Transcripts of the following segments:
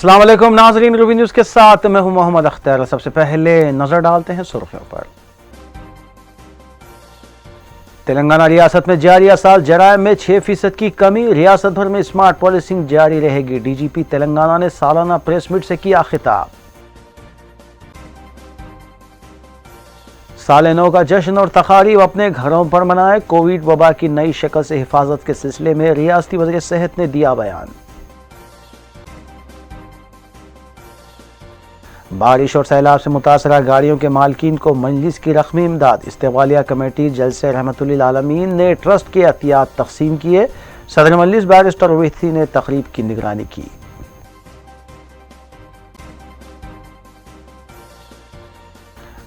السلام علیکم ناظرین، روبی نیوز کے ساتھ میں ہوں محمد اختر۔ سب سے پہلے نظر ڈالتے ہیں سرخیوں پر۔ تلنگانہ ریاست میں جاری سال جرائم میں 6% کی کمی، ریاست بھر میں اسمارٹ پالیسنگ جاری رہے گی۔ ڈی جی پی تلنگانہ نے سالانہ پریس میٹ سے کیا خطاب۔ سال نو کا جشن اور تقاریب اپنے گھروں پر منائے، کووڈ وبا کی نئی شکل سے حفاظت کے سلسلے میں ریاستی وزیر صحت نے دیا بیان۔ بارش اور سیلاب سے متاثرہ گاڑیوں کے مالکین کو مجلس کی رقمی امداد، استقبالیہ کمیٹی جلسہ رحمت للعالمین نے ٹرسٹ کے عطیات تقسیم کیے۔ صدر مجلس بیرسٹر اویسی نے تقریب کی نگرانی کی۔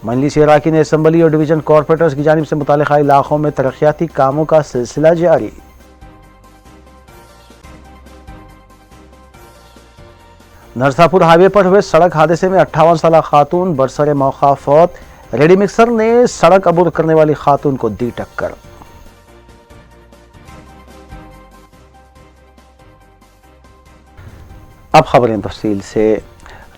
مجلس اراکین اسمبلی اور ڈویژن کارپوریٹرز کی جانب سے متعلقہ علاقوں میں ترقیاتی کاموں کا سلسلہ جاری۔ نرساپور ہائی وے پر ہوئے سڑک حادثے میں 58 سالہ خاتون برسر موقع فوت، ریڈی مکسر نے سڑک عبور کرنے والی خاتون کو دی ٹکر۔ اب خبریں تفصیل سے۔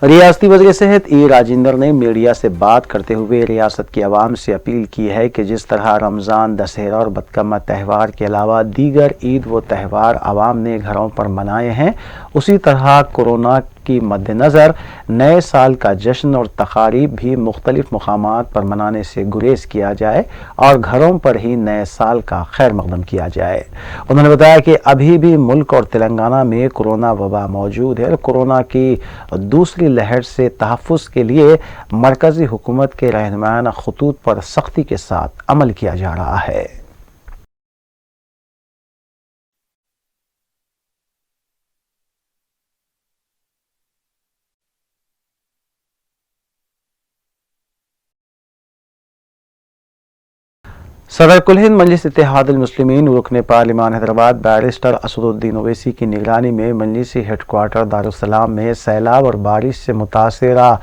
ریاستی وزیر صحت ای راجندر نے میڈیا سے بات کرتے ہوئے ریاست کی عوام سے اپیل کی ہے کہ جس طرح رمضان، دسہرہ اور بتکمہ تہوار کے علاوہ دیگر عید و تہوار عوام نے گھروں پر منائے ہیں، اسی طرح کورونا کی مد نظر نئے سال کا جشن اور تقاریب بھی مختلف مقامات پر منانے سے گریز کیا جائے اور گھروں پر ہی نئے سال کا خیر مقدم کیا جائے۔ انہوں نے بتایا کہ ابھی بھی ملک اور تلنگانہ میں کورونا وبا موجود ہے اور کورونا کی دوسری لہر سے تحفظ کے لیے مرکزی حکومت کے رہنمایانہ خطوط پر سختی کے ساتھ عمل کیا جا رہا ہے۔ صدر کل ہند مجلس اتحاد المسلمین رکن پارلیمان حیدرآباد بیرسٹر اسد الدین اویسی کی نگرانی میں مجلسی ہیڈ کوارٹر دارالسلام میں سیلاب اور بارش سے متاثرہ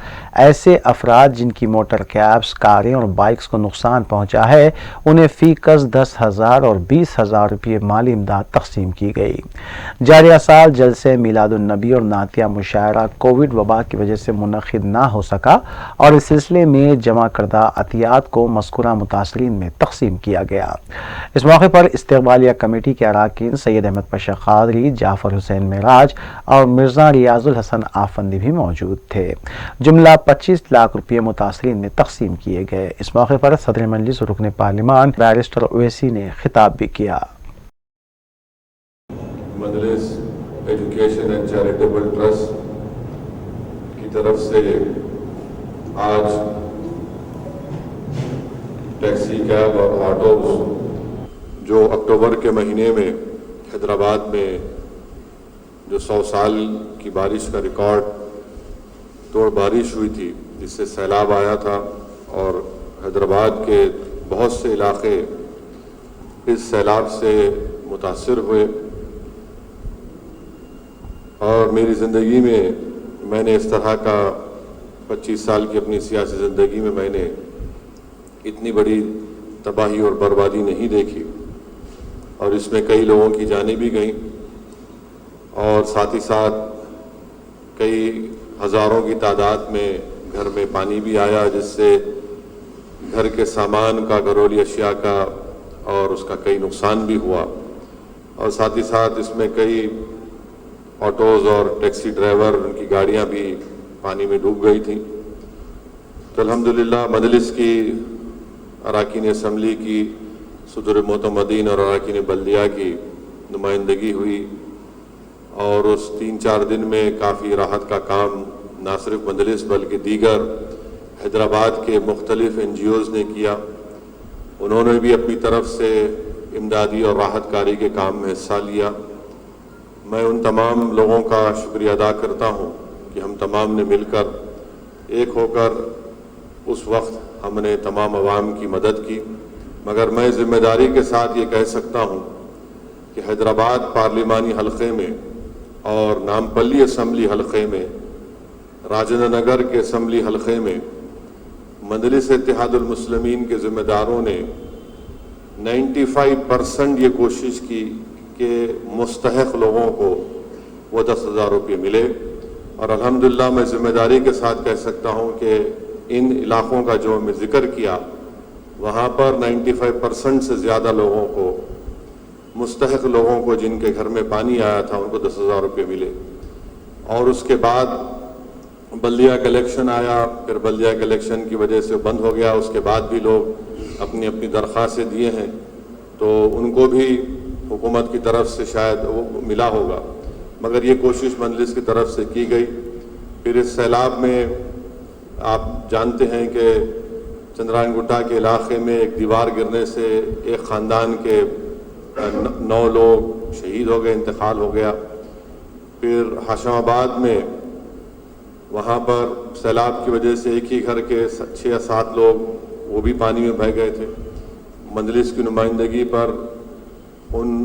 ایسے افراد جن کی موٹر کیبس، کاریں اور بائکس کو نقصان پہنچا ہے، انہیں فی کس 10,000 اور 20,000 روپے مالی امداد تقسیم کی گئی۔ جاریہ سال جلسہ میلاد النبی اور نعتیہ مشاعرہ کووڈ وبا کی وجہ سے منعقد نہ ہو سکا اور اس سلسلے میں جمع کردہ عطیات کو مذکورہ متاثرین میں تقسیم کیا گیا۔ اس موقع پر استقبالیہ کمیٹی کے اراکین سید احمد پاشا قادری، جعفر حسین معراج اور مرزا ریاض الحسن آفندی بھی موجود تھے۔ جملہ 25 لاکھ روپے متاثرین میں تقسیم کیے گئے۔ اس موقع پر صدر مجلس رکن پارلیمان بیرسٹر اویسی نے خطاب بھی کیا۔ مجلس ایجوکیشن اینڈ چیریٹیبل ٹرسٹ کی طرف سے آج ٹیکسی، کیب اور آٹوز جو اکتوبر کے مہینے میں حیدرآباد میں جو 100 سال کی بارش کا ریکارڈ توڑ بارش ہوئی تھی، جس سے سیلاب آیا تھا اور حیدرآباد کے بہت سے علاقے اس سیلاب سے متاثر ہوئے، اور میری زندگی میں نے اس طرح کا 25 سال کی اپنی سیاسی زندگی میں نے اتنی بڑی تباہی اور بربادی نہیں دیکھی، اور اس میں کئی لوگوں کی جانیں بھی گئیں اور ساتھ ہی ساتھ کئی ہزاروں کی تعداد میں گھر میں پانی بھی آیا، جس سے گھر کے سامان کا، گھریلو اشیاء کا اور اس کا کئی نقصان بھی ہوا، اور ساتھ ہی ساتھ اس میں کئی آٹوز اور ٹیکسی ڈرائیور، ان کی گاڑیاں بھی پانی میں ڈوب گئی تھیں۔ تو الحمدللہ مجلس کی اراکین اسمبلی کی، صدور معتمدین اور اراکین بلدیہ کی نمائندگی ہوئی، اور اس 3-4 دن میں کافی راحت کا کام نہ صرف مجلس بلکہ دیگر حیدرآباد کے مختلف NGOز نے کیا۔ انہوں نے بھی اپنی طرف سے امدادی اور راحت کاری کے کام میں حصہ لیا۔ میں ان تمام لوگوں کا شکریہ ادا کرتا ہوں کہ ہم تمام نے مل کر ایک ہو کر اس وقت ہم نے تمام عوام کی مدد کی، مگر میں ذمہ داری کے ساتھ یہ کہہ سکتا ہوں کہ حیدرآباد پارلیمانی حلقے میں اور نامپلی اسمبلی حلقے میں، راجندر نگر کے اسمبلی حلقے میں مجلس اتحاد المسلمین کے ذمہ داروں نے 95% یہ کوشش کی کہ مستحق لوگوں کو وہ 10,000 روپے ملے، اور الحمدللہ میں ذمہ داری کے ساتھ کہہ سکتا ہوں کہ ان علاقوں کا جو میں ذکر کیا وہاں پر 95% سے زیادہ لوگوں کو، مستحق لوگوں کو جن کے گھر میں پانی آیا تھا، ان کو 10,000 روپے ملے۔ اور اس کے بعد بلدیہ کا الیکشن آیا، پھر بلدیہ کے الیکشن کی وجہ سے بند ہو گیا، اس کے بعد بھی لوگ اپنی اپنی درخواستیں دیے ہیں، تو ان کو بھی حکومت کی طرف سے شاید وہ ملا ہوگا، مگر یہ کوشش مجلس کی طرف سے کی گئی۔ پھر اس سیلاب میں آپ جانتے ہیں کہ چندرائن گٹا کے علاقے میں ایک دیوار گرنے سے ایک خاندان کے 9 لوگ شہید ہو گئے، انتقال ہو گیا۔ پھر ہاشم آباد میں وہاں پر سیلاب کی وجہ سے ایک ہی گھر کے 6 یا 7 لوگ وہ بھی پانی میں بہہ گئے تھے۔ مجلس کی نمائندگی پر ان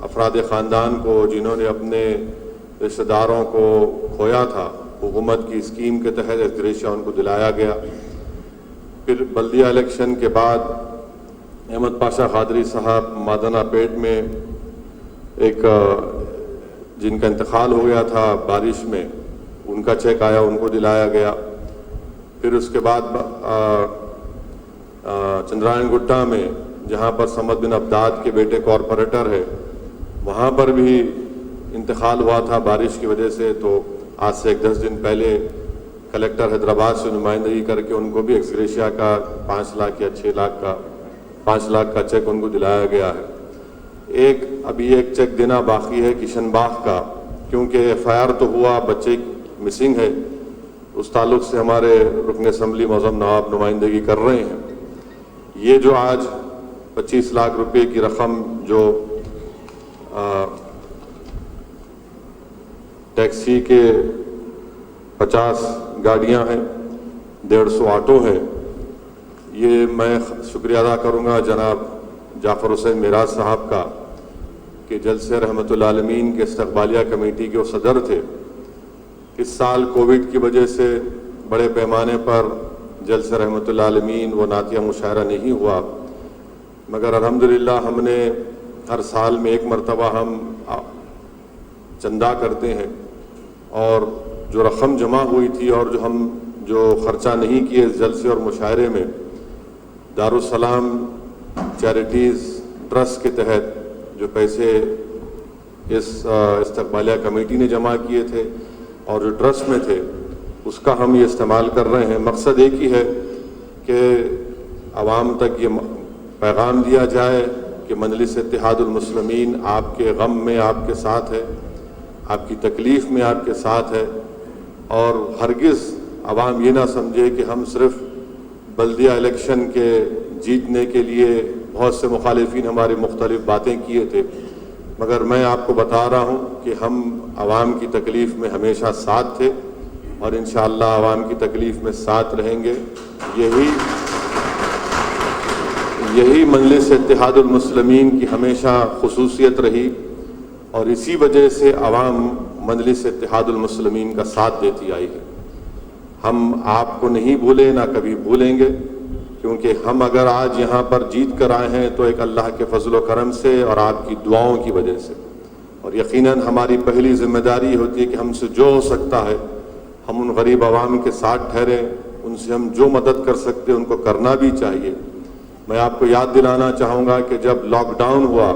افراد خاندان کو جنہوں نے اپنے رشتہ داروں کو کھویا تھا، حکومت کی اسکیم کے تحت ایکسگریشیا ان کو دلایا گیا۔ پھر بلدیہ الیکشن کے بعد احمد پاشا قادری صاحب مادنا پیٹ میں ایک جن کا انتقال ہو گیا تھا بارش میں، ان کا چیک آیا، ان کو دلایا گیا۔ پھر اس کے بعد چندرائن گٹا میں جہاں پر سمد بن عبداد کے بیٹے کارپوریٹر ہے، وہاں پر بھی انتقال ہوا تھا بارش کی وجہ سے، تو آج سے 10 دن پہلے کلیکٹر حیدرآباد سے نمائندگی کر کے ان کو بھی ایکسگریشیا کا 5 لاکھ یا 6 لاکھ کا 5 لاکھ کا چیک ان کو دلایا گیا ہے۔ ابھی ایک چیک دینا باقی ہے کشن باغ کا، کیونکہ FIR تو ہوا، بچے مسنگ ہے، اس تعلق سے ہمارے رکن اسمبلی معظم نواب نمائندگی کر رہے ہیں۔ یہ جو آج 25 لاکھ روپے کی رقم جو ٹیکسی کے 50 گاڑیاں ہیں، 150 آٹو ہیں، یہ میں شکریہ ادا کروں گا جناب جعفر حسین میراث صاحب کا کہ جلسے رحمت العالمین کے استقبالیہ کمیٹی کے وہ صدر تھے۔ اس سال کووڈ کی وجہ سے بڑے پیمانے پر جلسہ رحمت العالمین و نعتیہ مشاعرہ نہیں ہوا، مگر الحمدللہ ہم نے ہر سال میں ایک مرتبہ ہم چندہ کرتے ہیں، اور جو رقم جمع ہوئی تھی اور جو خرچہ نہیں کیے اس جلسے اور مشاعرے میں، دارالسلام چیریٹیز ٹرسٹ کے تحت جو پیسے اس استقبالیہ کمیٹی نے جمع کیے تھے اور جو ٹرسٹ میں تھے، اس کا ہم یہ استعمال کر رہے ہیں۔ مقصد ایک ہی ہے کہ عوام تک یہ پیغام دیا جائے کہ مجلس اتحاد المسلمین آپ کے غم میں آپ کے ساتھ ہے، آپ کی تکلیف میں آپ کے ساتھ ہے، اور ہرگز عوام یہ نہ سمجھے کہ ہم صرف بلدیہ الیکشن کے جیتنے کے لیے بہت سے مخالفین ہماری مختلف باتیں کیے تھے، مگر میں آپ کو بتا رہا ہوں کہ ہم عوام کی تکلیف میں ہمیشہ ساتھ تھے، اور انشاءاللہ عوام کی تکلیف میں ساتھ رہیں گے۔ یہی مجلس اتحاد المسلمین کی ہمیشہ خصوصیت رہی، اور اسی وجہ سے عوام مجلس اتحاد المسلمین کا ساتھ دیتی آئی ہے۔ ہم آپ کو نہیں بھولے، نہ کبھی بھولیں گے، کیونکہ ہم اگر آج یہاں پر جیت کر آئے ہیں تو ایک اللہ کے فضل و کرم سے اور آپ کی دعاؤں کی وجہ سے، اور یقیناً ہماری پہلی ذمہ داری ہوتی ہے کہ ہم سے جو ہو سکتا ہے ہم ان غریب عوام کے ساتھ ٹھہریں، ان سے ہم جو مدد کر سکتے ہیں ان کو کرنا بھی چاہیے۔ میں آپ کو یاد دلانا چاہوں گا کہ جب لاک ڈاؤن ہوا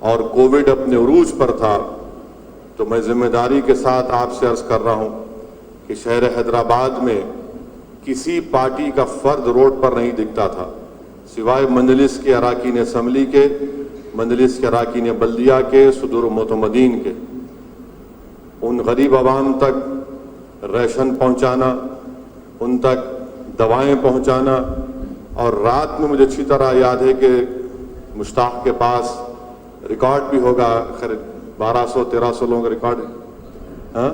اور کووڈ اپنے عروج پر تھا، تو میں ذمہ داری کے ساتھ آپ سے عرض کر رہا ہوں کہ شہر حیدرآباد میں کسی پارٹی کا فرد روڈ پر نہیں دکھتا تھا، سوائے مجلس کے اراکین اسمبلی کے، مجلس کے اراکین بلدیہ کے، صدور معتمدین کے۔ ان غریب عوام تک ریشن پہنچانا، ان تک دوائیں پہنچانا، اور رات میں مجھے اچھی طرح یاد ہے کہ مشتاق کے پاس ریکارڈ بھی ہوگا، خیر 1200-1300 لوگوں کا ریکارڈ ہے،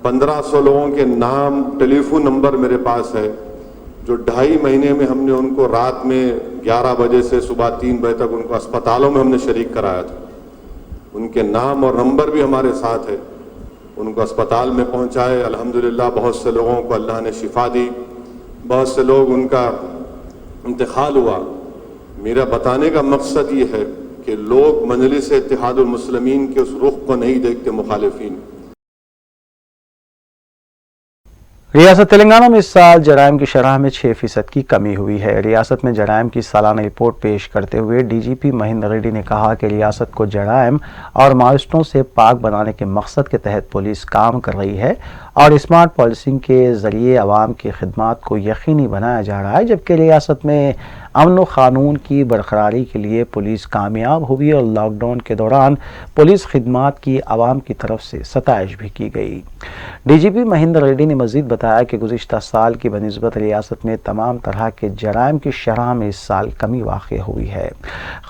1500 لوگوں کے نام، ٹیلی فون نمبر میرے پاس ہے، جو 2.5 مہینے میں ہم نے ان کو رات میں 11 بجے سے صبح 3 بجے تک ان کو اسپتالوں میں ہم نے شریک کرایا تھا۔ ان کے نام اور نمبر بھی ہمارے ساتھ ہے، ان کو اسپتال میں پہنچائے۔ الحمدللہ بہت سے لوگوں کو اللہ نے شفا دی، بہت سے لوگ ان کا انتقال ہوا۔ میرا بتانے کا مقصد یہ ہے کہ لوگ مجلس اتحاد المسلمین کے اس رخ کو نہیں دیکھتے مخالفین، ریاست تلنگانہ میں اس سال جرائم کی شرح میں 6% کی کمی ہوئی ہے۔ ریاست میں جرائم کی سالانہ رپورٹ پیش کرتے ہوئے ڈی جی پی مہندر ریڈی نے کہا کہ ریاست کو جرائم اور ماویسٹوں سے پاک بنانے کے مقصد کے تحت پولیس کام کر رہی ہے اور اسمارٹ پالیسنگ کے ذریعے عوام کی خدمات کو یقینی بنایا جا رہا ہے، جبکہ ریاست میں امن و قانون کی برقراری کے لیے پولیس کامیاب ہوئی اور لاک ڈاؤن کے دوران پولیس خدمات کی عوام کی طرف سے ستائش بھی کی گئی۔ ڈی جی پی مہندر ریڈی نے مزید بتایا کہ گزشتہ سال کی بنسبت ریاست میں تمام طرح کے جرائم کی شرح میں اس سال کمی واقع ہوئی ہے۔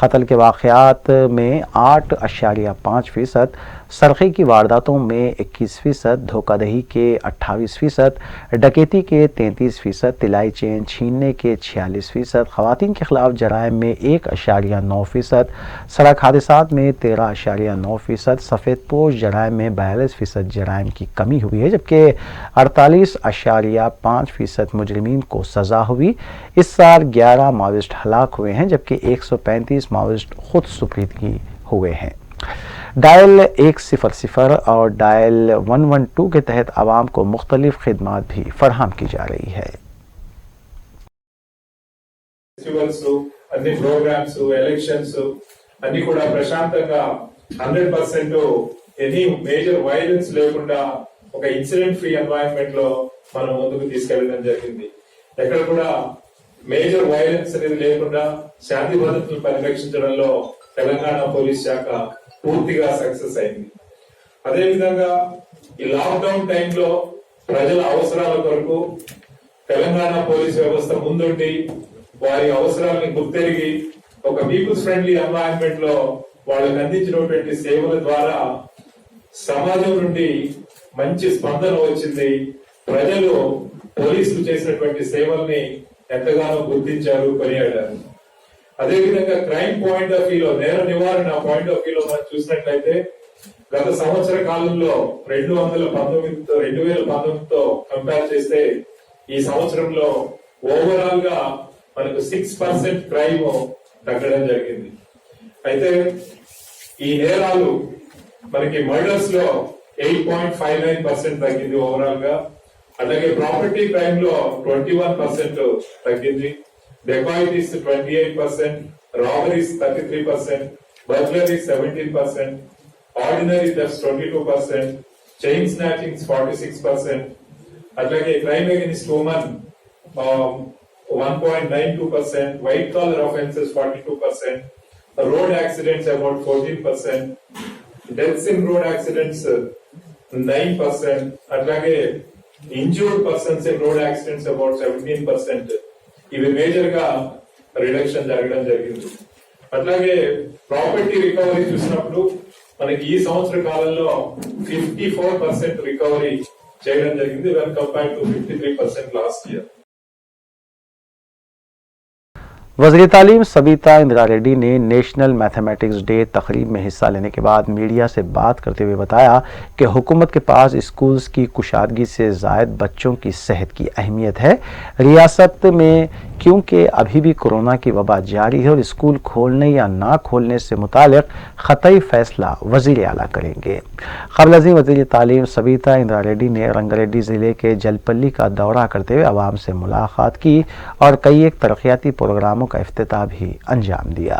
قتل کے واقعات میں 8.5%، سرقے کی وارداتوں میں 21%، دھوکہ دہی کے 28%، ڈکیتی کے 33%، طلائی چین چھیننے کے 46%، خواتین کے خلاف جرائم میں 1.9%، سڑک حادثات میں 13.9%، سفید پوش جرائم میں 42% جرائم کی کمی ہوئی ہے، جبکہ 48.5% مجرمین کو سزا ہوئی۔ اس سال 11 ماویسٹ ہلاک ہوئے ہیں، جبکہ 135 ماویسٹ خود سپردگی ہوئے ہیں۔ ڈائل 100 اور ڈائل 112 کے تحت عوام کو مختلف خدمات بھی فراہم کی جا رہی ہے۔ ఫెస్టివల్స్ అన్ని ప్రోగ్రామ్స్ ఎలక్షన్స్ అన్ని కూడా ప్రశాంతంగా 100% ఎనీ మేజర్ వైలెన్స్ లేకుండా ఒక ఇన్సిడెంట్ ఫ్రీ ఎన్వైరన్మెంట్ లో మనం ముందుకు తీసుకెళ్లడం జరిగింది। ఎక్కడ కూడా మేజర్ వైలెన్స్ అనేది లేకుండా శాంతి భద్రతలను పరిరక్షించడంలో తెలంగాణ పోలీస్ శాఖ పూర్తిగా సక్సెస్ అయింది। అదేవిధంగా ఈ లాక్డౌన్ టైంలో ప్రజల అవసరాల కొరకు తెలంగాణ పోలీస్ వ్యవస్థ ముందుండి వారి అవసరాలని గుర్తెరిగి ఒక పీపుల్స్ ఫ్రెండ్లీ ఎన్వైరన్మెంట్ లో వాళ్ళకి అందించినటువంటి సేవల ద్వారా సమాజం నుండి మంచి స్పందన వచ్చింది। ప్రజలు పోలీసులు చేసినటువంటి సేవల్ని ఎంతగానో గుర్తించారు, కొనియాడారు। అదేవిధంగా క్రైమ్ పాయింట్ ఆఫ్ వ్యూలో, నేర నివారణ పాయింట్ ఆఫ్ వ్యూలో మనం చూసినట్లయితే గత సంవత్సర కాలంలో 2019తో కంపేర్ చేస్తే ఈ సంవత్సరంలో ఓవరాల్ గా మనకు 6% క్రైమ్ తగ్గడం జరిగింది। అయితే ఈ నేరాలు మనకి మర్డర్స్ లో 8.59% తగ్గింది ఓవరాల్ గా। అలాగే ప్రాపర్టీ క్రైమ్ లో 21% తగ్గింది, dacoities 28%, robberies 33%, బర్గ్లరీస్ 17%, ordinary thefts 22%, chain snatchings 46%, అలాగే crime against women 1.92%, white collar offences 42%, road accidents about 14%, deaths in road accidents 9%, అట్లాగే injured persons in road accidents about 17%. ఇవి మేజర్ గా రిడక్షన్ జరగడం జరిగింది। అట్లాగే ప్రాపర్టీ రికవరీ చూసినప్పుడు మనకి ఈ సంవత్సర కాలంలో 54% రికవరీ చేయడం జరిగింది, when compared to 53% last year. وزیر تعلیم سبیتا اندرا ریڈی نے نیشنل میتھمیٹکس ڈے تقریب میں حصہ لینے کے بعد میڈیا سے بات کرتے ہوئے بتایا کہ حکومت کے پاس اسکولز کی کشادگی سے زائد بچوں کی صحت کی اہمیت ہے۔ ریاست میں کیونکہ ابھی بھی کورونا کی وبا جاری ہے اور اسکول کھولنے یا نہ کھولنے سے متعلق قطعی فیصلہ وزیر اعلیٰ کریں گے۔ قبل ازیں وزیر تعلیم سبیتا اندرا ریڈی نے رنگریڈی ضلع کے جلپلی کا دورہ کرتے ہوئے عوام سے ملاقات کی اور کئی ایک ترقیاتی پروگراموں کا افتتاح بھی انجام دیا۔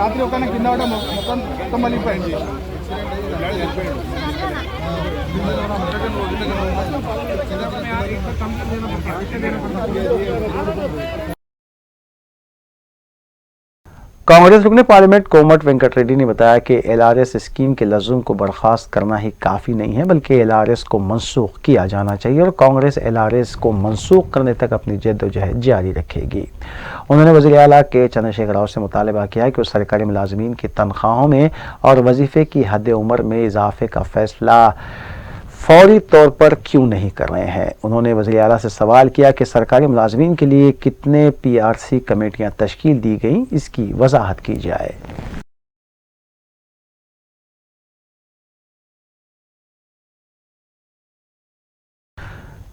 రాత్రి ఒక కింద మొత్తం మళ్ళీపోయింది। کانگریس رکن پارلیمنٹ کومٹ وینکٹ ریڈی نے بتایا کہ ایل آر ایس اسکیم کے لزوم کو برخاست کرنا ہی کافی نہیں ہے، بلکہ ایل آر ایس کو منسوخ کیا جانا چاہیے اور کانگریس ایل آر ایس کو منسوخ کرنے تک اپنی جد و جہد جاری رکھے گی۔ انہوں نے وزیر اعلیٰ کے چندر شیکھر راؤ سے مطالبہ کیا کہ وہ سرکاری ملازمین کی تنخواہوں میں اور وظیفے کی حد عمر میں اضافے کا فیصلہ فوری طور پر کیوں نہیں کر رہے ہیں۔ انہوں نے وزیر اعلیٰ سے سوال کیا کہ سرکاری ملازمین کے لیے کتنے پی آر سی کمیٹیاں تشکیل دی گئیں، اس کی وضاحت کی جائے۔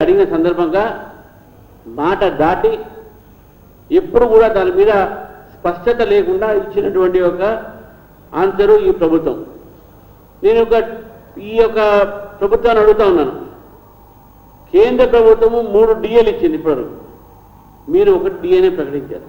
అడిగిన సందర్భంగా మాట దాటి ఎప్పుడు కూడా దాని మీద స్పష్టత లేకుండా ఇచ్చినటువంటి ఒక ఆన్సరు ఈ ప్రభుత్వం. నేను ఈ యొక్క ప్రభుత్వాన్ని అడుగుతా ఉన్నాను, కేంద్ర ప్రభుత్వము 3 DAలు ఇచ్చింది, ఇప్పుడు మీరు 1 DAనే ప్రకటించారు.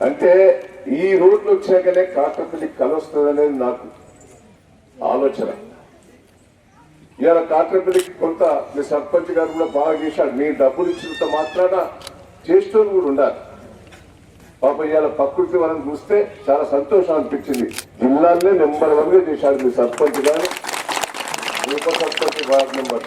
అంటే ఈ రోడ్లు వచ్చాకనే కాట్రపల్లి కలొస్తుందనేది నాకు ఆలోచన. ఇవాళ కాట్రపల్లికి కొంత మీ సర్పంచ్ గారు కూడా బాగా చేశాడు, మీ డబ్బులు ఇచ్చినంత మాత్రాన చేస్తూనే కూడా ఉండాలి. పాప ఇవాళ ప్రకృతి మనం చూస్తే చాలా సంతోషం అనిపించింది. జిల్లాలోనే నెంబర్ 1గా చేశాడు మీ సర్పంచ్ గారు, ఉప సర్పంచ్ వార్డు నెంబర్.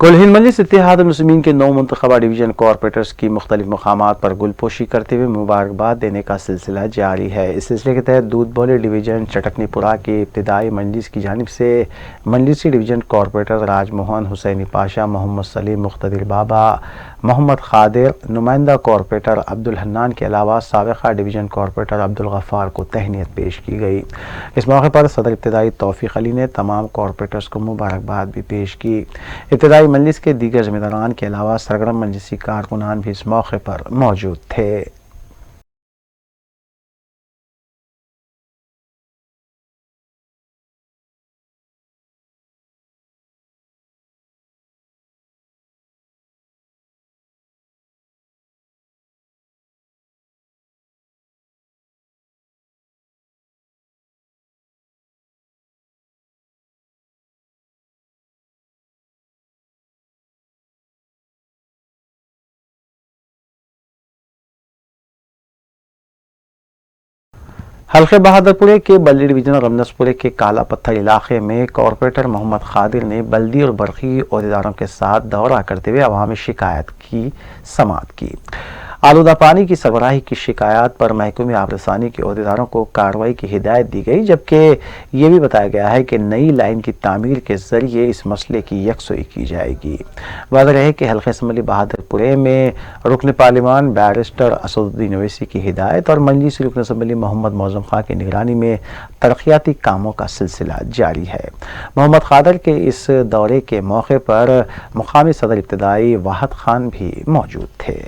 کل ہند مجلس اتحاد المسلمین کے 9 منتخبہ ڈویژن کارپوریٹرز کی مختلف مقامات پر گل پوشی کرتے ہوئے مبارکباد دینے کا سلسلہ جاری ہے۔ اس سلسلے کے تحت دودھ بولے ڈویژن چٹکنی پورہ کے ابتدائی مجلس کی جانب سے مجلسی ڈویژن کارپوریٹر راج موہن، حسینی پاشا، محمد سلیم، مقتدر بابا، محمد خادر، نمائندہ کارپوریٹر عبدالحنان کے علاوہ سابقہ ڈویژن کارپوریٹر عبدالغفار کو تہنیت پیش کی گئی۔ اس موقع پر صدر ابتدائی توفیق علی نے تمام کارپوریٹرز کو مبارکباد بھی پیش کی۔ ابتدائی مجلس کے دیگر ذمہ داران کے علاوہ سرگرم مجلسی کارکنان بھی اس موقع پر موجود تھے۔ حلقہ بہادر پورے کے بلدی ڈویژن اور رمنس پورے کے کالا پتھر علاقے میں کارپوریٹر محمد خادر نے بلدی اور برقی عہدیداروں کے ساتھ دورہ کرتے ہوئے عوامی شکایت کی سماعت کی۔ آلودہ پانی کی سربراہی کی شکایات پر محکمہ آب رسانی کے عہدیداروں کو کارروائی کی ہدایت دی گئی، جبکہ یہ بھی بتایا گیا ہے کہ نئی لائن کی تعمیر کے ذریعے اس مسئلے کی یکسوئی کی جائے گی۔ واضح رہے کہ حلقہ اسمبلی بہادر پورے میں رکن پارلیمان بیرسٹر اسد الدین اویسی کی ہدایت اور مجلسی رکن اسمبلی محمد معظم خان کی نگرانی میں ترقیاتی کاموں کا سلسلہ جاری ہے۔ محمد خادر کے اس دورے کے موقع پر مقامی صدر ابتدائی واحد خان بھی موجود تھے۔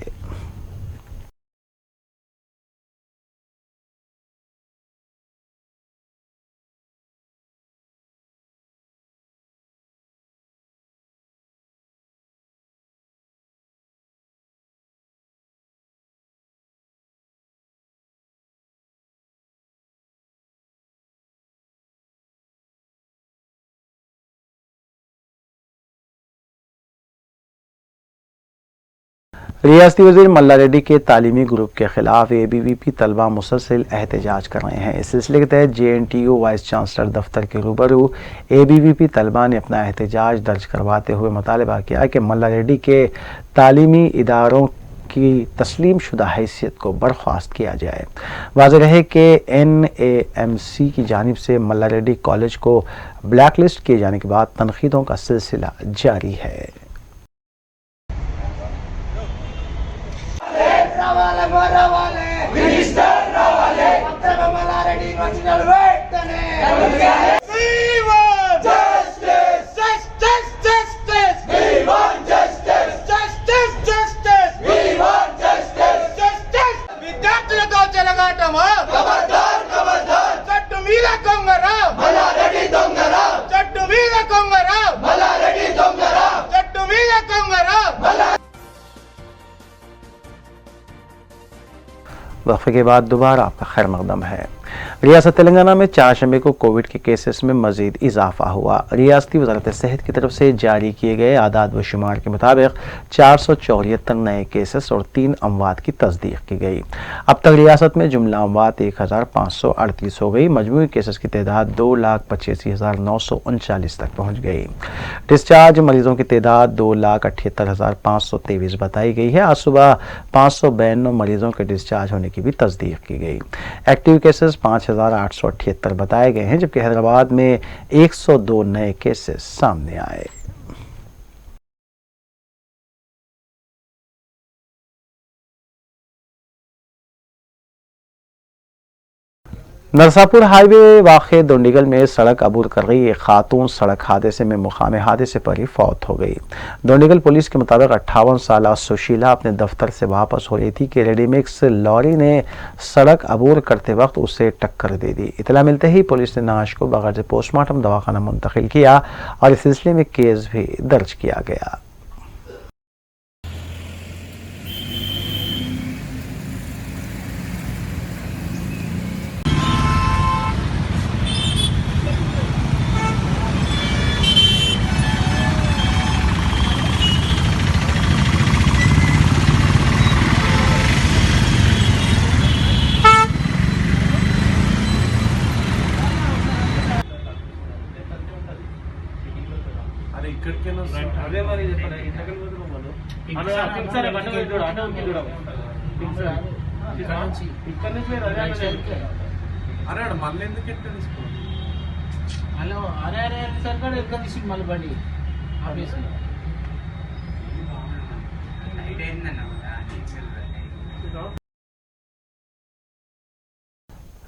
ریاستی وزیر ملا ریڈی کے تعلیمی گروپ کے خلاف اے بی وی پی طلبہ مسلسل احتجاج کر رہے ہیں۔ اس سلسلے کے تحت J N T U vice chancellor دفتر کے روبرو اے بی وی پی طلبہ نے اپنا احتجاج درج کرواتے ہوئے مطالبہ کیا کہ ملا ریڈی کے تعلیمی اداروں کی تسلیم شدہ حیثیت کو برخاست کیا جائے۔ واضح رہے کہ این اے ایم سی کی جانب سے ملا ریڈی کالج کو بلیک لسٹ کیے جانے کے بعد تنقیدوں کا سلسلہ جاری ہے۔ وقفے کے بعد دوبارہ آپ کا خیر مقدم ہے۔ ریاست تلنگانہ میں چہارشنبے کو کووڈ کے کیسز میں مزید اضافہ ہوا۔ ریاستی وزارت صحت کی طرف سے جاری کیے گئے اعداد و شمار کے مطابق 474 نئے کیسز اور 3 اموات کی تصدیق کی گئی۔ اب تک ریاست میں جملہ اموات 1538 ہو گئی۔ مجموعی کیسز کی تعداد 2,85,939 تک پہنچ گئی۔ ڈسچارج مریضوں کی تعداد 2,78,523 بتائی گئی ہے۔ آج صبح 592 مریضوں کے ڈسچارج ہونے کی بھی تصدیق کی گئی۔ ایکٹیو کیسز 5,878 بتائے گئے ہیں، جبکہ حیدرآباد میں 102 نئے کیسز سامنے آئے۔ نرساپور ہائی وے واقع دونڈیگل میں سڑک عبور کر رہی ایک خاتون سڑک حادثے میں مقامی حادثے پر ہی فوت ہو گئی۔ دونڈیگل پولیس کے مطابق 58 سالہ سشیلا اپنے دفتر سے واپس ہو رہی تھی کہ ریڈی مکس لاری نے سڑک عبور کرتے وقت اسے ٹکر دے دی۔ اطلاع ملتے ہی پولیس نے نعش کو بغیر پوسٹ مارٹم دواخانہ منتقل کیا اور اس سلسلے میں کیس بھی درج کیا گیا۔ అదే మరి చెప్పండి ఇంతకని పోతున్నాం మనం సరే బట్టలు చూడ అటే ఉంది చూడ ఇక్కడ నుంచి అరే మళ్ళీ ఎందుకు ఎట్లా తీసుకోవాలి హలో అరే అరే సరిపడా ఎక్కడ తీసుకుని మళ్ళీ బండి ఆఫీస్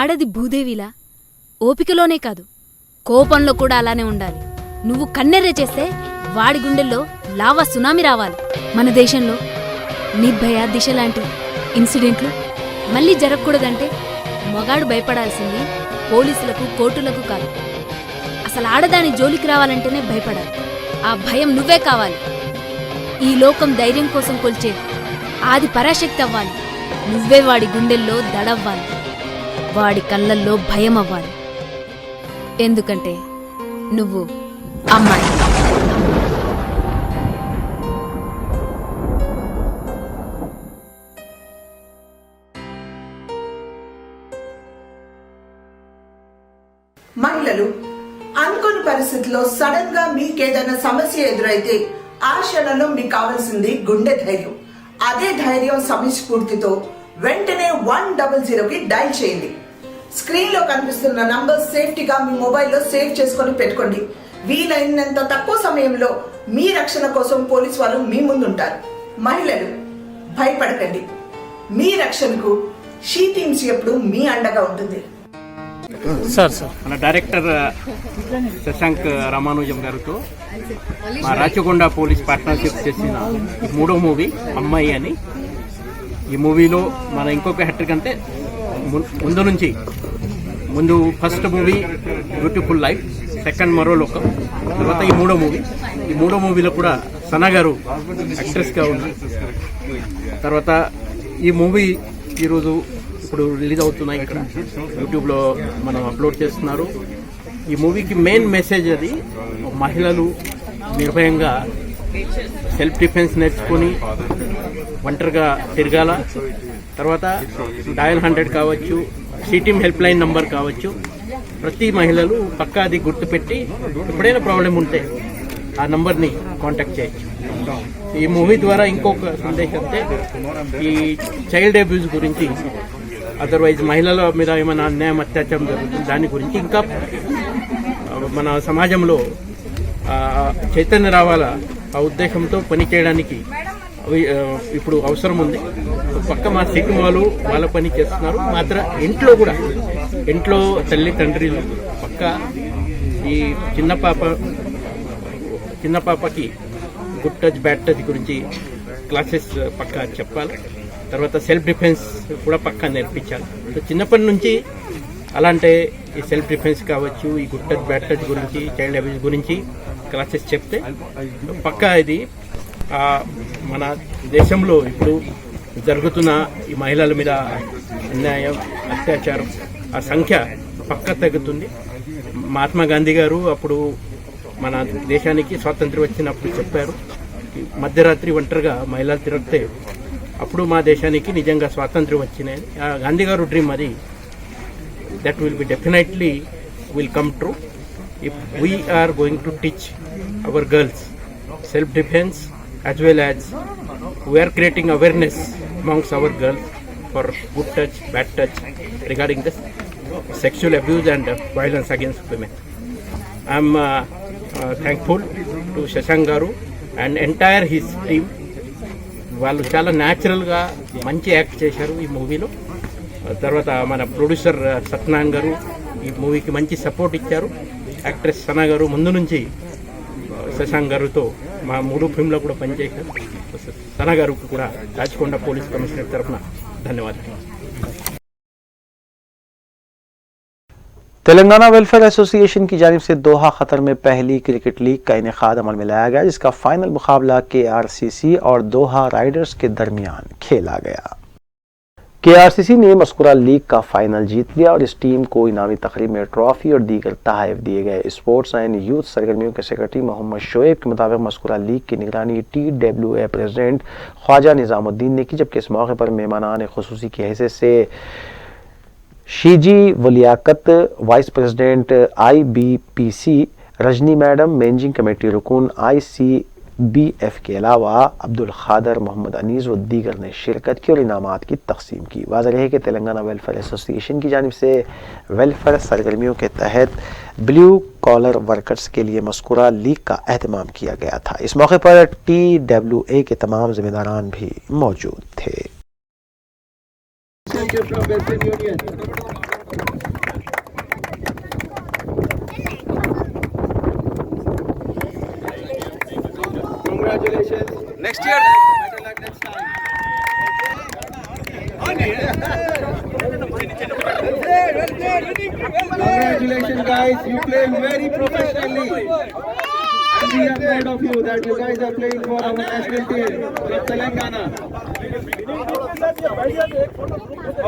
ఆడది భూదేవిలా ఓపికలోనే కాదు కోపంలో కూడా అలానే ఉండాలి. నువ్వు కన్నెర్ర చేస్తే వాడి గుండెల్లో లావా సునామీ రావాలి. మన దేశంలో నిర్భయ దిశ లాంటి ఇన్సిడెంట్లు మళ్ళీ జరగకూడదంటే మగాడు భయపడాల్సింది పోలీసులకు కోర్టులకు కాదు. అసలు ఆడదాని జోలికి రావాలంటేనే భయపడాలి. ఆ భయం నువ్వే కావాలి. ఈ లోకం ధైర్యం కోసం కొల్చే ఆది పరాశక్తి అవ్వాలి. నువ్వే వాడి గుండెల్లో దడవ్వాలి, వాడి కళ్ళల్లో భయం అవ్వాలి. ఎందుకంటే నువ్వు అమ్మాయి. మహిళలు అనుకోని పరిస్థితుల్లో సడన్ గా మీకేదైనా సమస్య ఎదురైతే ఆ క్షణంలో మీకు కావాల్సింది గుండె ధైర్యం. అదే ధైర్యం సమయస్ఫూర్తితో వెంటనే 100కి డైల్ చేయండి. స్క్రీన్ లో కనిపిస్తున్న నంబర్ సేఫ్టీగా మీ మొబైల్లో సేవ్ చేసుకొని పెట్టుకోండి. వీలైనంత తక్కువ సమయంలో మీ రక్షణ కోసం పోలీసు వాళ్ళు మీ ముందుంటారు. మహిళలు భయపడకండి. మీ రక్షణకు షీ టీమ్స్ ఎప్పుడు మీ అండగా ఉంటుంది. సార్ మన డైరెక్టర్ శశాంక్ రామానుజం గారితో మా రాచకొండ పోలీస్ పార్ట్నర్షిప్ చేసిన ఈ 3వ మూవీ అమ్మాయి అని. ఈ మూవీలో మన ఇంకొక హ్యాట్రిక్ అంటే ముందు first movie beautiful life, second మరో లోకం, తర్వాత ఈ 3వ మూవీ. ఈ 3వ మూవీలో కూడా సనా గారు యాక్ట్రెస్గా ఉన్నారు. తర్వాత ఈ మూవీ ఈరోజు ఇప్పుడు రిలీజ్ అవుతున్నాయి, ఇక్కడ యూట్యూబ్లో మనం అప్లోడ్ చేస్తున్నారు. ఈ మూవీకి మెయిన్ మెసేజ్ అది మహిళలు నిర్భయంగా సెల్ఫ్ డిఫెన్స్ నేర్చుకొని ఒంటరిగా తిరగాల. తర్వాత డయల్ 100 కావచ్చు, సిటీమ్ హెల్ప్ లైన్ నంబర్ కావచ్చు. ప్రతి మహిళలు పక్కా అది గుర్తుపెట్టి ఎప్పుడైనా ప్రాబ్లం ఉంటే ఆ నంబర్ని కాంటాక్ట్ చేయొచ్చు. ఈ మూవీ ద్వారా ఇంకొక సందేశం అంటే ఈ చైల్డ్ అబ్యూస్ గురించి, అదర్వైజ్ మహిళల మీద ఏమైనా అన్యాయం అత్యాచారం జరుగుతుంది దాని గురించి ఇంకా మన సమాజంలో చైతన్యం రావాలా, ఆ ఉద్దేశంతో పనిచేయడానికి ఇప్పుడు అవసరం ఉంది. పక్క మా సిటీ వాళ్ళు వాళ్ళ పని చేస్తున్నారు. మాత్రం ఇంట్లో కూడా, ఇంట్లో తల్లి తండ్రులు పక్క ఈ చిన్న పాపకి గుడ్ టచ్ బ్యాడ్ టచ్ గురించి క్లాసెస్ పక్కా చెప్పాలి. తర్వాత సెల్ఫ్ డిఫెన్స్ కూడా పక్కా నేర్పించాలి. చిన్నప్పటి నుంచి అలాంటి ఈ సెల్ఫ్ డిఫెన్స్ కావచ్చు, ఈ గుడ్ టచ్ బ్యాడ్ టచ్ గురించి, చైల్డ్ అబ్యూస్ గురించి క్లాసెస్ చెప్తే పక్కా ఇది మన దేశంలో ఇప్పుడు జరుగుతున్న ఈ మహిళల మీద అన్యాయం అత్యాచారం ఆ సంఖ్య పక్కా తగ్గుతుంది. మహాత్మా గాంధీ గారు అప్పుడు మన దేశానికి స్వాతంత్ర్యం వచ్చినప్పుడు చెప్పారు, మధ్యరాత్రి ఒంటరిగా మహిళలు తిరిగితే అప్పుడు మా దేశానికి నిజంగా స్వాతంత్ర్యం వచ్చినాయి. గాంధీ గారు డ్రీమ్ అది. That will be definitely will come true if we are going to teach our girls self defense as well as we are creating awareness amongst our girls for good touch, bad touch regarding this sexual abuse and violence against women. I am thankful to Shashank Garu and entire his team. వాళ్ళు చాలా న్యాచురల్గా మంచి act చేశారు ఈ మూవీలో. తర్వాత మన producer Satyanarayana గారు ఈ మూవీకి మంచి సపోర్ట్ ఇచ్చారు. యాక్ట్రెస్ సనా గారు ముందు నుంచి శశాంక్ గారితో మా 3 ఫిల్మ్లో కూడా పనిచేశారు. సనా గారికి కూడా రాచకొండ పోలీస్ కమిషనర్ తరఫున ధన్యవాదాలు. تلنگانہ ویلفیئر ایسوسی ایشن کی جانب سے دوحہ قطر میں پہلی کرکٹ لیگ کا انعقاد عمل میں لایا گیا، جس کا فائنل مقابلہ KRCC اور دوحہ رائڈرز کے درمیان کھیلا گیا۔ KRCC نے مذکورہ لیگ کا فائنل جیت لیا اور اس ٹیم کو انعامی تقریب میں ٹرافی اور دیگر تحائف دیے گئے۔ اسپورٹس اینڈ یوتھ سرگرمیوں کے سیکرٹری محمد شعیب کے مطابق مذکورہ لیگ کی نگرانی TWA پریزیڈنٹ خواجہ نظام الدین نے کی، جبکہ اس موقع پر مہمانان خصوصی کی حیثیت سے شیجی ولیاقت، vice president IBPC Rajni madam, managing committee رکن ICBF کے علاوہ عبدالقادر، محمد انیس و دیگر نے شرکت کی اور انعامات کی تقسیم کی۔ واضح رہے کہ تلنگانہ ویلفیئر ایسوسی ایشن کی جانب سے ویلفیئر سرگرمیوں کے تحت بلیو کالر ورکرز کے لیے مذکورہ لیگ کا اہتمام کیا گیا تھا۔ اس موقع پر TWA کے تمام ذمہ داران بھی موجود تھے۔ Next year. Congratulations, guys. You played very professionally. And we are proud of you that you guys are playing for our national team of Telangana.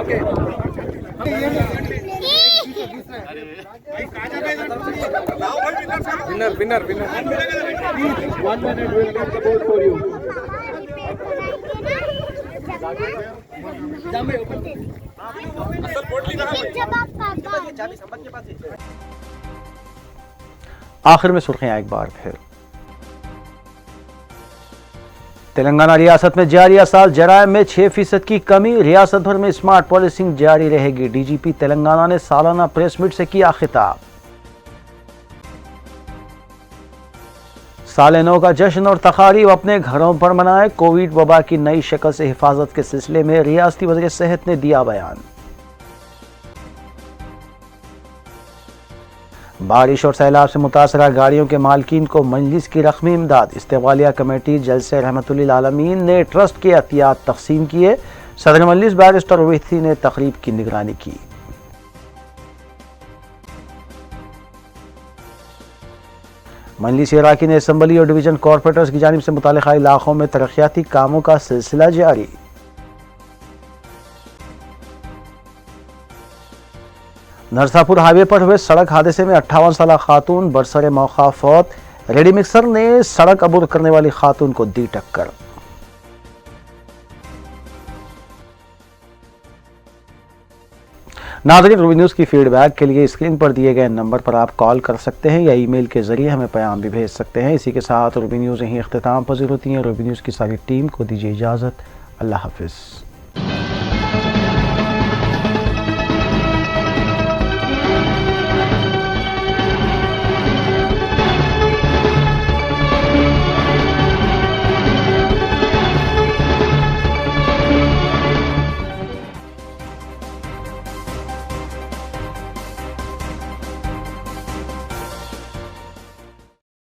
Okay. Winner. 1 minute, we'll get the ball for you. آخر میں سرخیاں ایک بار پھر۔ تلنگانہ ریاست میں جاریہ سال جرائم میں 6% کی کمی، ریاست بھر میں اسمارٹ پالیسنگ جاری رہے گی۔ DGP تلنگانہ نے سالانہ پریس میٹ سے کیا خطاب۔ سال نو کا جشن اور تقاریب اپنے گھروں پر منائے، کووڈ وبا کی نئی شکل سے حفاظت کے سلسلے میں ریاستی وزیر صحت نے دیا بیان۔ بارش اور سیلاب سے متاثرہ گاڑیوں کے مالکین کو مجلس کی رقمی امداد، استقبالیہ کمیٹی جلسہ رحمت للعالمین نے ٹرسٹ کے عطیات تقسیم کیے۔ صدر مجلس بیرسٹر اویسی نے تقریب کی نگرانی کی۔ مجلس اراکین اسمبلی اور ڈویژن کارپوریٹرز کی جانب سے متعلقہ علاقوں میں ترقیاتی کاموں کا سلسلہ جاری۔ نرساپور ہائی وے پر ہوئے سڑک حادثے میں 58 سالہ خاتون برسر موقع فوت، ریڈی مکسر نے سڑک عبور کرنے والی خاتون کو دی ٹکر۔ ناظرین، روبی نیوز کی فیڈ بیک کے لیے اسکرین پر دیے گئے نمبر پر آپ کال کر سکتے ہیں یا ای میل کے ذریعے ہمیں پیام بھی بھیج سکتے ہیں۔ اسی کے ساتھ روبی نیوز یہیں اختتام پذیر ہوتی ہیں۔ روبی نیوز کی ساری ٹیم کو دیجیے اجازت۔ اللہ حافظ۔